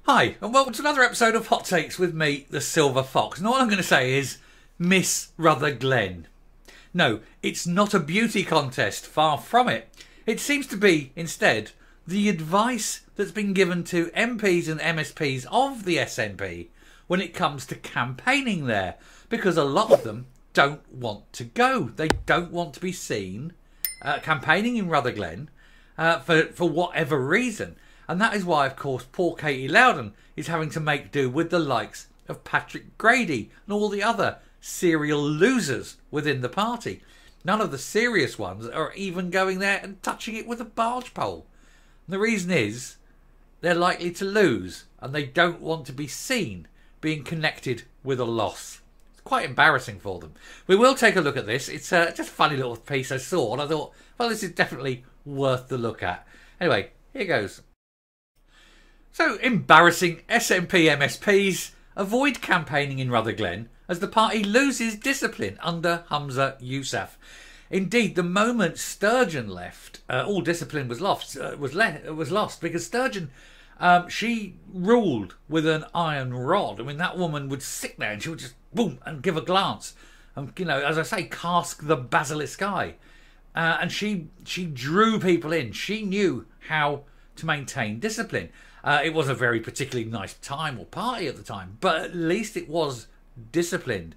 Hi, and welcome to another episode of Hot Takes with me, the Silver Fox. And all I'm going to say is, Miss Rutherglen. No, it's not a beauty contest, far from it. It seems to be, instead, the advice that's been given to MPs and MSPs of the SNP when it comes to campaigning there. Because a lot of them don't want to go. They don't want to be seen campaigning in Rutherglen for whatever reason. And that is why, of course, poor Katie Loudon is having to make do with the likes of Patrick Grady and all the other serial losers within the party. None of the serious ones are even going there and touching it with a barge pole. And the reason is they're likely to lose and they don't want to be seen being connected with a loss. It's quite embarrassing for them. We will take a look at this. It's just a funny little piece I saw and I thought, well, this is definitely worth the look at. Anyway, here goes. So, embarrassing SNP MSPs avoid campaigning in Rutherglen as the party loses discipline under Humza Yousaf. Indeed, the moment Sturgeon left, all discipline was lost because Sturgeon, she ruled with an iron rod. I mean, that woman would sit there and she would just boom and give a glance, and as I say, cast the basilisk eye, and she drew people in. She knew how to maintain discipline. It was a very particularly nice time or party at the time, but at least it was disciplined.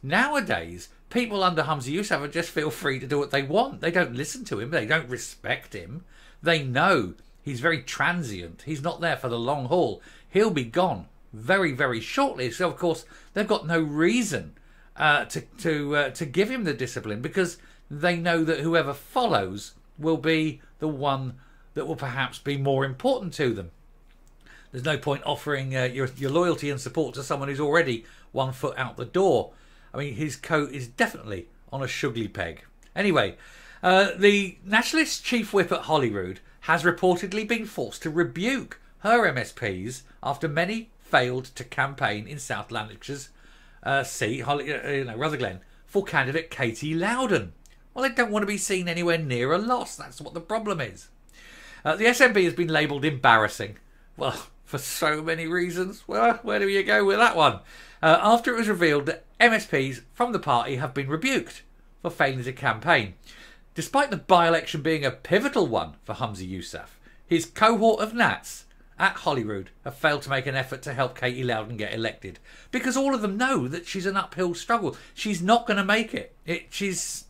Nowadays, people under Humza Yousaf just feel free to do what they want. They don't listen to him. They don't respect him. They know he's very transient. He's not there for the long haul. He'll be gone very, very shortly. So, of course, they've got no reason to give him the discipline because they know that whoever follows will be the one that will perhaps be more important to them. There's no point offering your loyalty and support to someone who's already 1 foot out the door. I mean, his coat is definitely on a sugly peg. Anyway, the Nationalist Chief Whip at Holyrood has reportedly been forced to rebuke her MSPs after many failed to campaign in South Lanarkshire's Rutherglen, for candidate Katie Loudon. Well, they don't want to be seen anywhere near a loss. That's what the problem is. The SNP has been labelled embarrassing. Well, for so many reasons. Well, where do you go with that one? After it was revealed that MSPs from the party have been rebuked for failing to campaign. Despite the by-election being a pivotal one for Humza Yousaf, his cohort of Nats at Holyrood have failed to make an effort to help Katie Loudon get elected. Because all of them know that she's an uphill struggle. She's not going to make it. She's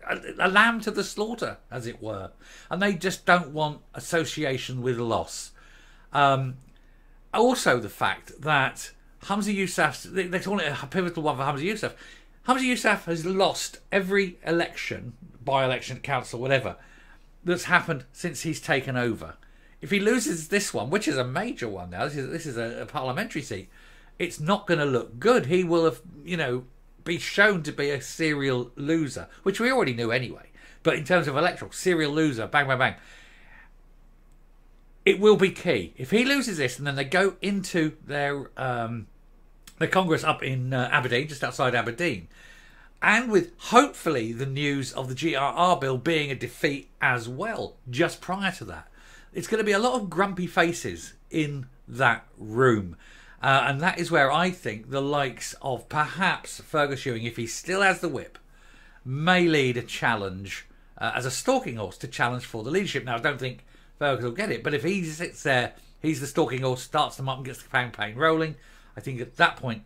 a lamb to the slaughter, as it were. And they just don't want association with loss. Also, the fact that Humza Yousaf, they call it a pivotal one for Humza Yousaf. Humza Yousaf has lost every election, by-election, council, whatever, that's happened since he's taken over. If he loses this one, which is a major one now, this is a parliamentary seat, it's not going to look good. He will have, be shown to be a serial loser, which we already knew anyway. But in terms of electoral, serial loser, bang, bang, bang. It will be key. If he loses this and then they go into their Congress up in Aberdeen, just outside Aberdeen, and with hopefully the news of the GRR bill being a defeat as well, just prior to that, it's going to be a lot of grumpy faces in that room. And that is where I think the likes of perhaps Fergus Ewing, if he still has the whip, may lead a challenge as a stalking horse to challenge for the leadership. Now, I don't think Fergus will get it, but if he sits there, he's the stalking horse, starts them up and gets the campaign rolling, I think at that point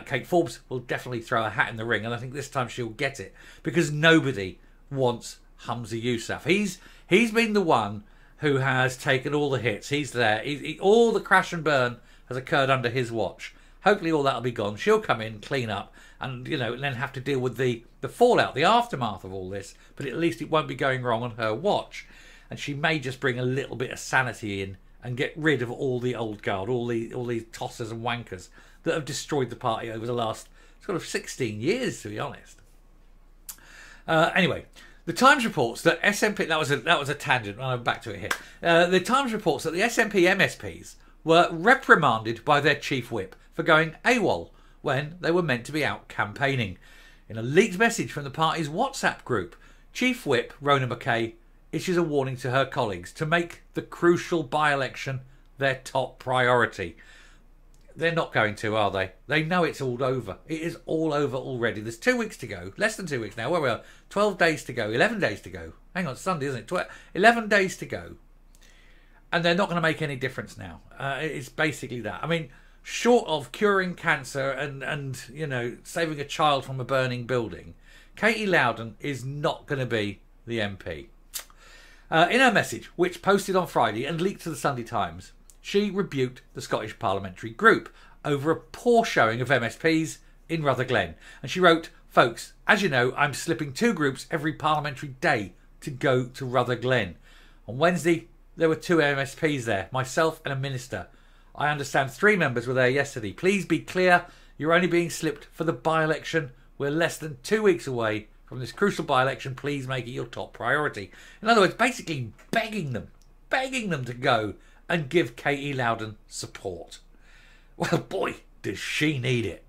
Kate Forbes will definitely throw a hat in the ring, and I think this time she'll get it because nobody wants Humza Yousaf. He's been the one who has taken all the hits. He's there. All the crash and burn has occurred under his watch. Hopefully all that'll be gone. She'll come in, clean up, and and then have to deal with the fallout, the aftermath of all this. But at least it won't be going wrong on her watch. And she may just bring a little bit of sanity in and get rid of all the old guard, all these tossers and wankers that have destroyed the party over the last sort of 16 years, to be honest. Anyway, the Times reports that SNP... That was a tangent. I'm back to it here. The Times reports that the SNP MSPs were reprimanded by their chief whip for going AWOL when they were meant to be out campaigning. In a leaked message from the party's WhatsApp group, Chief Whip Rona Mackay issues a warning to her colleagues to make the crucial by-election their top priority. They're not going to, are they? They know it's all over. It is all over already. There's 2 weeks to go. Less than 2 weeks now. Where we are. 12 days to go. 11 days to go. Hang on, it's Sunday, isn't it? 11 days to go. And they're not going to make any difference now. It's basically that. I mean, short of curing cancer and you know, saving a child from a burning building, Katie Loudon is not going to be the MP. In her message, which posted on Friday and leaked to the Sunday Times, she rebuked the Scottish parliamentary group over a poor showing of MSPs in Rutherglen. And she wrote, "Folks, as you know, I'm slipping 2 groups every parliamentary day to go to Rutherglen. On Wednesday, there were 2 MSPs there, myself and a minister. I understand 3 members were there yesterday. Please be clear, you're only being slipped for the by-election. We're less than 2 weeks away from this crucial by-election. Please make it your top priority." In other words, basically begging them to go and give Katie Loudon support. Well, boy, does she need it.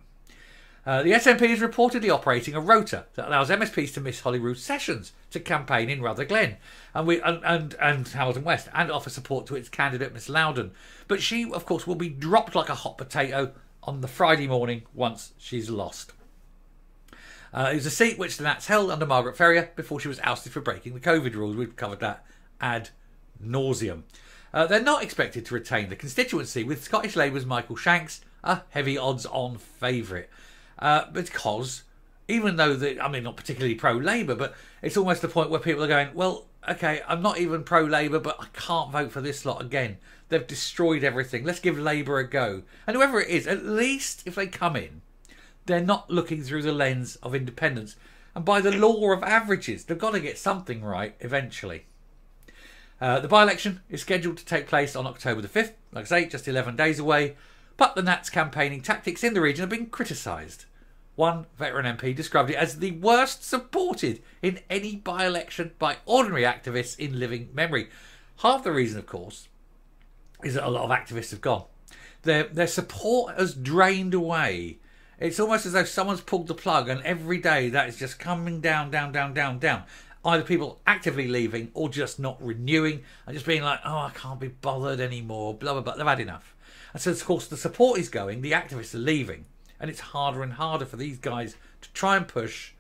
The SNP is reportedly operating a rota that allows MSPs to miss Holyrood sessions to campaign in Rutherglen and Hamilton West and offer support to its candidate, Miss Loudon. But she, of course, will be dropped like a hot potato on the Friday morning once she's lost. It was a seat which the Nats held under Margaret Ferrier before she was ousted for breaking the COVID rules. We've covered that ad nauseum. They're not expected to retain the constituency, with Scottish Labour's Michael Shanks a heavy odds-on favourite. Because, even though, not particularly pro-Labour, but it's almost the point where people are going, well, OK, I'm not even pro-Labour, but I can't vote for this lot again. They've destroyed everything. Let's give Labour a go. And whoever it is, at least if they come in, they're not looking through the lens of independence. And by the law of averages, they've got to get something right eventually. The by-election is scheduled to take place on October the 5th, like I say, just 11 days away, but the Nats' campaigning tactics in the region have been criticised. One veteran MP described it as the worst supported in any by-election by ordinary activists in living memory. Half the reason, of course, is that a lot of activists have gone. Their support has drained away. It's almost as though someone's pulled the plug, and every day that is just coming down. Either people actively leaving or just not renewing and just being like, oh, I can't be bothered anymore, blah, blah, blah. They've had enough. And so, of course, the support is going, the activists are leaving, and it's harder and harder for these guys to try and push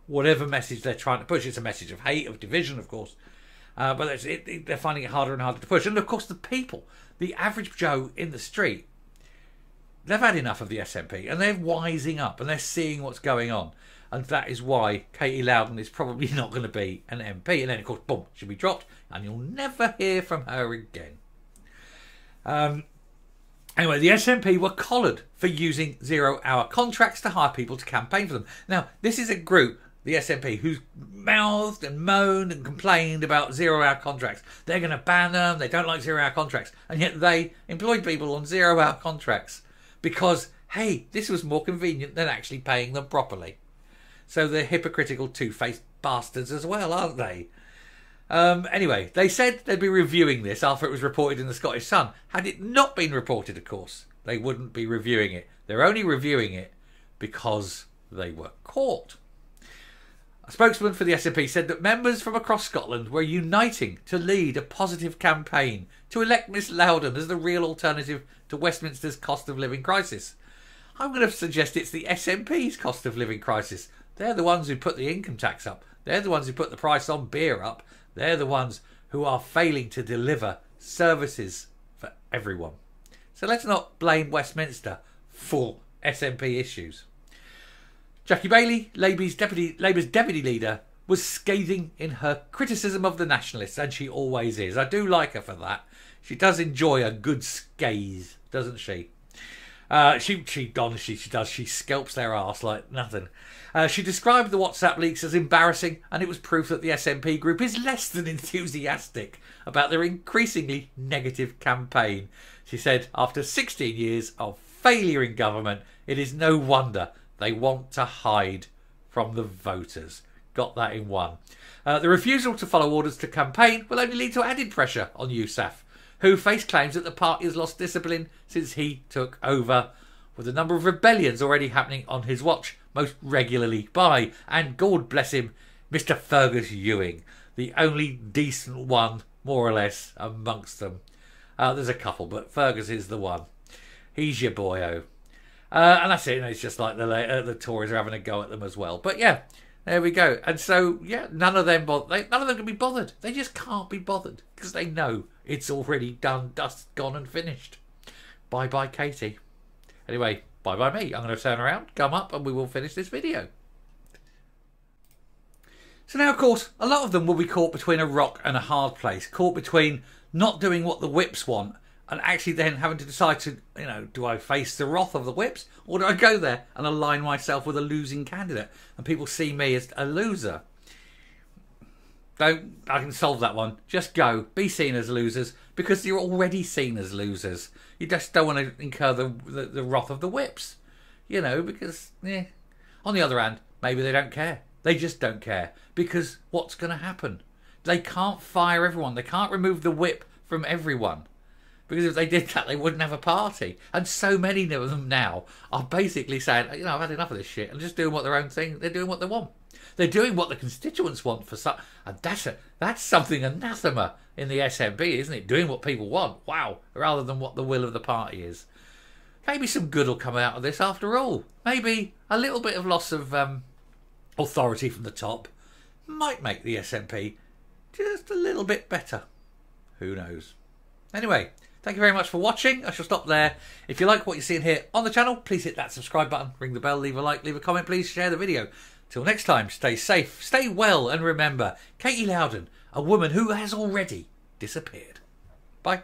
whatever message they're trying to push. It's a message of hate, of division, of course, but they're finding it harder and harder to push. And, of course, the people, the average Joe in the street, they've had enough of the SNP, and they're wising up, and they're seeing what's going on. And that is why Katie Loudon is probably not going to be an MP. And then, of course, boom, she'll be dropped. And you'll never hear from her again. Anyway, the SNP were collared for using 0-hour contracts to hire people to campaign for them. Now, this is a group, the SNP, who's mouthed and moaned and complained about 0-hour contracts. They're going to ban them. They don't like 0-hour contracts. And yet they employed people on 0-hour contracts because, hey, this was more convenient than actually paying them properly. So they're hypocritical, two-faced bastards as well, aren't they? Anyway, they said they'd be reviewing this after it was reported in the Scottish Sun. Had it not been reported, of course, they wouldn't be reviewing it. They're only reviewing it because they were caught. A spokesman for the SNP said that members from across Scotland were uniting to lead a positive campaign to elect Miss Loudon as the real alternative to Westminster's cost of living crisis. I'm going to suggest it's the SNP's cost of living crisis. They're the ones who put the income tax up. They're the ones who put the price on beer up. They're the ones who are failing to deliver services for everyone. So let's not blame Westminster for SNP issues. Jackie Bailey, Labour's deputy leader, was scathing in her criticism of the Nationalists, and she always is. I do like her for that. She does enjoy a good scathe, doesn't she? She does. She scalps their arse like nothing. She described the WhatsApp leaks as embarrassing, and it was proof that the SNP group is less than enthusiastic about their increasingly negative campaign. She said, after 16 years of failure in government, it is no wonder they want to hide from the voters. Got that in one. The refusal to follow orders to campaign will only lead to added pressure on Yousaf, who faced claims that the party has lost discipline since he took over, with a number of rebellions already happening on his watch, most regularly by, and God bless him, Mr. Fergus Ewing, the only decent one, more or less, amongst them. There's a couple, but Fergus is the one. He's your boyo. And that's it. And it's just like the Tories are having a go at them as well. But yeah, there we go. And so, yeah, none of them can be bothered. They just can't be bothered because they know it's already done, dust, gone and finished. Bye-bye, Katie. Anyway, bye-bye me. I'm going to turn around, come up, and we will finish this video. So now, of course, a lot of them will be caught between a rock and a hard place. Caught between not doing what the whips want and actually then having to decide to, do I face the wrath of the whips or do I go there and align myself with a losing candidate and people see me as a loser? I can solve that one. Just go. Be seen as losers because you're already seen as losers. You just don't want to incur the wrath of the whips. Because, on the other hand, maybe they don't care. They just don't care because what's going to happen? They can't fire everyone. They can't remove the whip from everyone. Because if they did that, they wouldn't have a party. And so many of them now are basically saying, I've had enough of this shit. And just doing what their own thing. They're doing what they want. They're doing what the constituents want for some. And that's something anathema in the SNP, isn't it? Doing what people want. Wow. Rather than what the will of the party is. Maybe some good will come out of this after all. Maybe a little bit of loss of authority from the top might make the SNP just a little bit better. Who knows? Anyway, thank you very much for watching. I shall stop there. If you like what you're seeing here on the channel, please hit that subscribe button, ring the bell, leave a like, leave a comment, please share the video. Till next time, stay safe, stay well, and remember, Katie Loudon, a woman who has already disappeared. Bye.